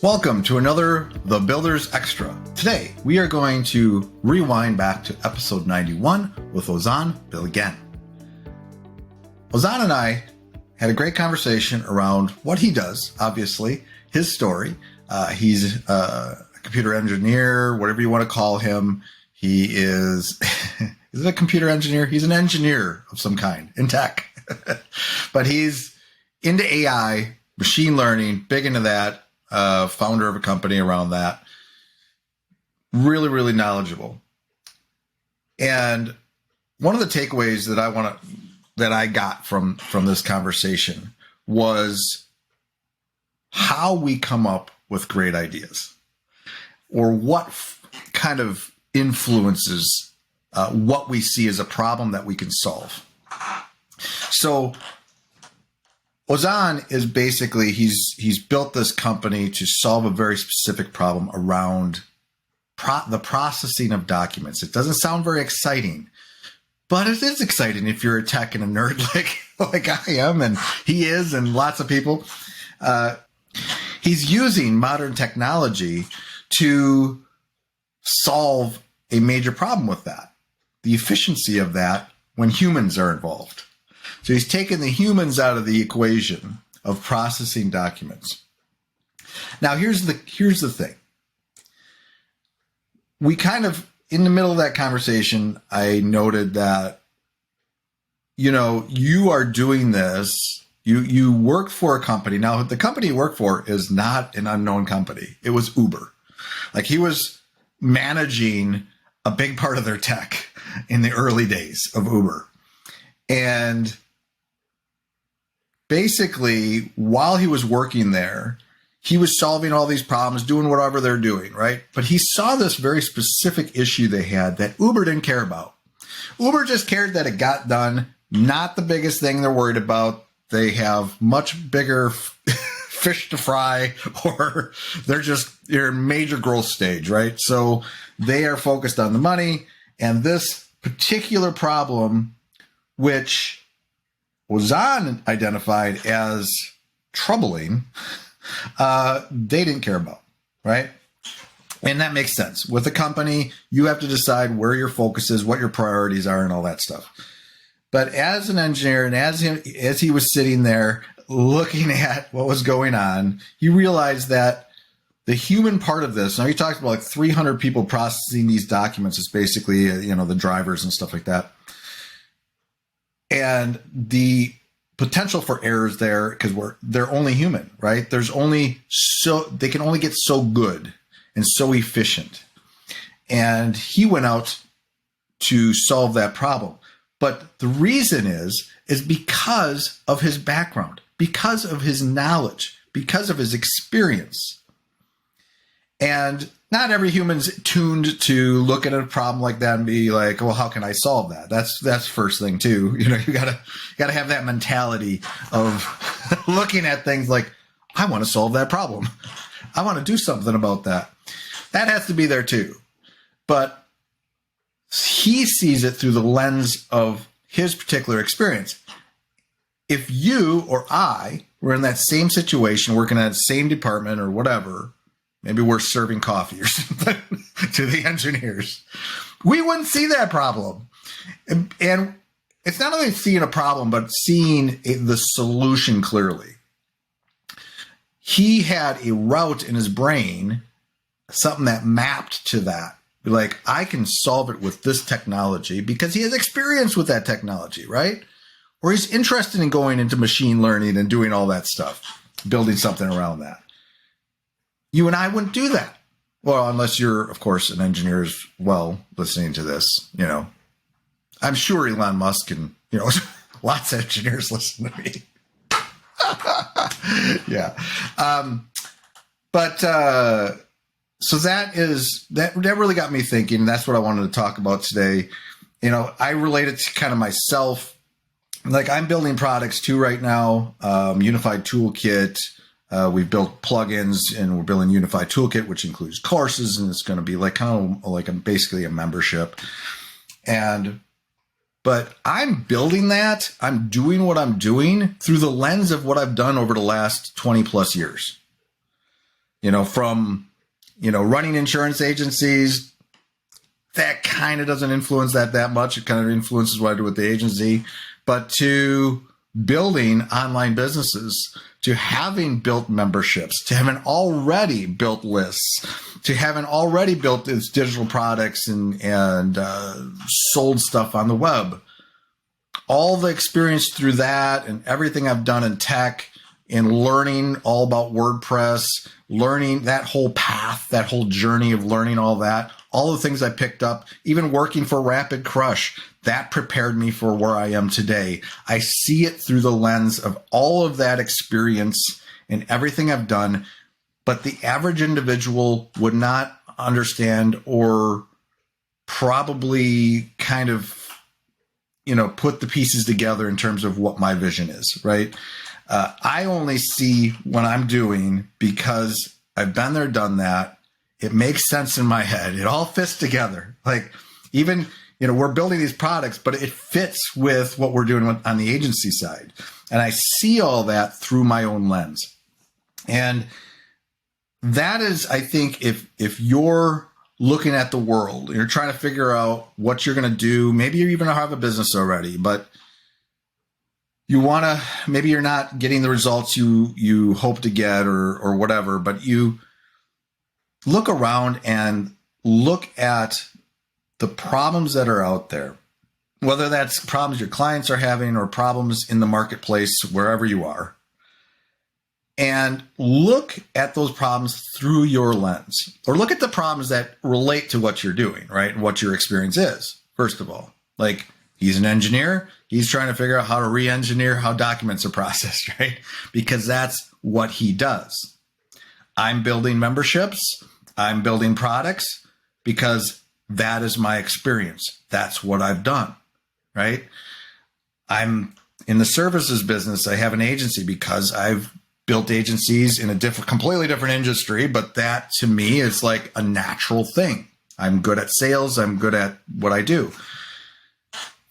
Welcome to another The Builders Extra. Today, we are going to rewind back to episode 91 with Ozan Bilgen. Ozan and I had a great conversation around what he does, obviously, his story. He's a computer engineer, whatever you want to call him. He is, is it a computer engineer? He's an engineer of some kind in tech. But he's into AI, machine learning, big into that. Founder of a company around that. Really, really knowledgeable. And one of the takeaways that I got from this conversation was how we come up with great ideas, or what kind of influences what we see as a problem that we can solve. So Ozan is basically, he's built this company to solve a very specific problem around the processing of documents. It doesn't sound very exciting, but it is exciting if you're a tech and a nerd like I am, and he is, and lots of people. He's using modern technology to solve a major problem with that, the efficiency of that when humans are involved. So he's taken the humans out of the equation of processing documents. Now, here's the thing. We kind of, in the middle of that conversation, I noted that, you are doing this. You work for a company. Now, the company you work for is not an unknown company. It was Uber. Like, he was managing a big part of their tech in the early days of Uber. And basically, while he was working there, he was solving all these problems, doing whatever they're doing, right? But he saw this very specific issue they had that Uber didn't care about. Uber just cared that it got done, not the biggest thing they're worried about. They have much bigger fish to fry, or they're in major growth stage, right? So they are focused on the money, and this particular problem, which Ozan identified as troubling, they didn't care about, right? And that makes sense. With a company, you have to decide where your focus is, what your priorities are, and all that stuff. But as an engineer, and as he was sitting there looking at what was going on, he realized that the human part of this, now he talked about like 300 people processing these documents. It's basically, the drivers and stuff like that. And the potential for errors there, because they're only human, right? They can only get so good and so efficient. And he went out to solve that problem. But the reason is because of his background, because of his knowledge, because of his experience. And not every human's tuned to look at a problem like that and be like, well, how can I solve that? That's first thing too. You gotta have that mentality of looking at things like, I want to solve that problem. I want to do something about that. That has to be there too. But he sees it through the lens of his particular experience. If you or I were in that same situation, working at the same department or whatever, maybe we're serving coffee or something to the engineers, we wouldn't see that problem. And it's not only seeing a problem, but seeing the solution clearly. He had a route in his brain, something that mapped to that. Like, I can solve it with this technology because he has experience with that technology, right? Or he's interested in going into machine learning and doing all that stuff, building something around that. You and I wouldn't do that. Well, unless you're, of course, an engineer as well, listening to this, I'm sure Elon Musk and, lots of engineers listen to me. Yeah. So that really got me thinking. That's what I wanted to talk about today. I relate it to kind of myself. Like, I'm building products too right now. Unified Toolkit. We've built plugins, and we're building Unified Toolkit, which includes courses, and it's going to be basically a membership. But I'm building that. I'm doing what I'm doing through the lens of what I've done over the last 20 plus years. from, running insurance agencies, that kind of doesn't influence that much. It kind of influences what I do with the agency. But to building online businesses, to having built memberships, to having already built lists, to having already built these digital products and sold stuff on the web, all the experience through that and everything I've done in tech and learning all about WordPress, learning that whole path, that whole journey of learning all that, all the things I picked up, even working for Rapid Crush, that prepared me for where I am today. I see it through the lens of all of that experience and everything I've done, but the average individual would not understand or probably kind of, put the pieces together in terms of what my vision is, right? I only see what I'm doing because I've been there, done that. It makes sense in my head. It all fits together. Like even, we're building these products, but it fits with what we're doing on the agency side. And I see all that through my own lens. And that is, I think, if you're looking at the world, you're trying to figure out what you're going to do, maybe you even have a business already, but you want to, maybe you're not getting the results you hope to get or whatever, but you look around and look at the problems that are out there, whether that's problems your clients are having or problems in the marketplace, wherever you are, and look at those problems through your lens, or look at the problems that relate to what you're doing, right? And what your experience is, first of all. Like, he's an engineer. He's trying to figure out how to re-engineer how documents are processed, right? Because that's what he does. I'm building memberships. I'm building products because that is my experience. That's what I've done, right? I'm in the services business. I have an agency because I've built agencies in a completely different industry, but that to me is like a natural thing. I'm good at sales. I'm good at what I do.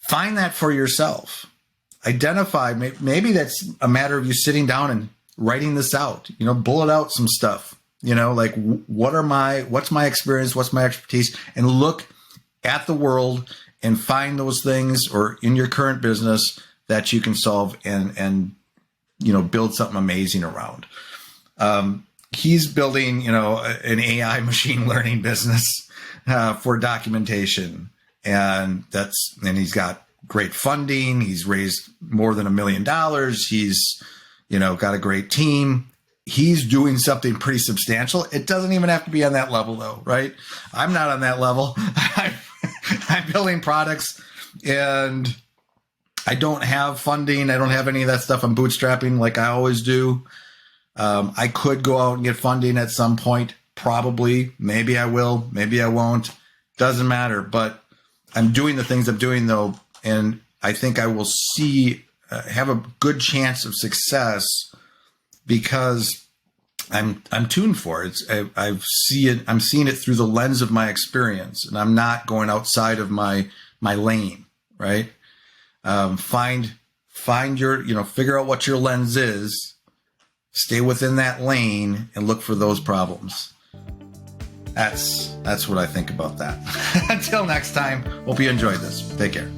Find that for yourself. Identify, maybe that's a matter of you sitting down and writing this out, bullet out some stuff, like what's my experience? What's my expertise? And look at the world and find those things or in your current business that you can solve and build something amazing around. He's building, an AI machine learning business for documentation. And he's got great funding. He's raised more than $1 million. He's, got a great team. He's doing something pretty substantial. It doesn't even have to be on that level though, right? I'm not on that level. I'm building products and I don't have funding. I don't have any of that stuff. I'm bootstrapping like I always do. I could go out and get funding at some point, probably. Maybe I will, maybe I won't. Doesn't matter. But I'm doing the things I'm doing though, and I think I will have a good chance of success because I'm tuned for it. I'm seeing it through the lens of my experience, and I'm not going outside of my lane, right? Find your, figure out what your lens is, stay within that lane and look for those problems. That's what I think about that. Until next time, hope you enjoyed this. Take care.